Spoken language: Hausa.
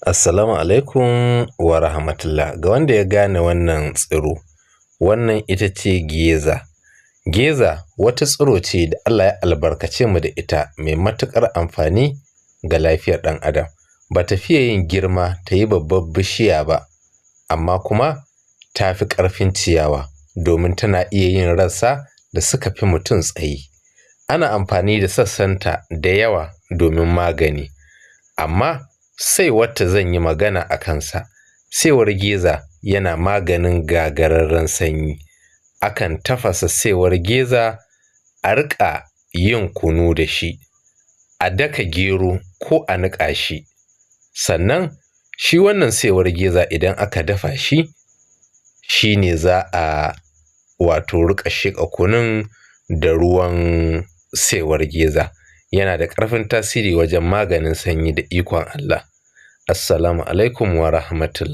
Assalamu alaikum wa rahmatullah. Ga wanda ya gane wannan tsiro, wannan ita ce geza. Geza wata tsiro ce da Allah ya albarkace mu da ita mai matuƙar amfani ga lafiyar ɗan adam. Ba ta fiye yin girma ta yi babbar bishiya ba, amma kuma ta fi ƙarfin ciyawa domin tana iya yin rassa da suka fi mutum tsayi. Ana amfani da sassanta da yawa domin magani, amma saiwarta zan yi magana a kansa. Saiwar geza yana maganin gagararren sanyi. Akan tafasa saiwar geza a riƙa yin kunu da shi, a daka gero ko a niƙa shi. Sannan shi wannan saiwar geza idan aka dafa shi, shi ne za a riƙa sheƙa kunun da ruwan saiwar geza. Yana da ƙarfin tasiri wajen maganin sanyi da ikon Allah. Assalamu alaikum wa rahmatullah.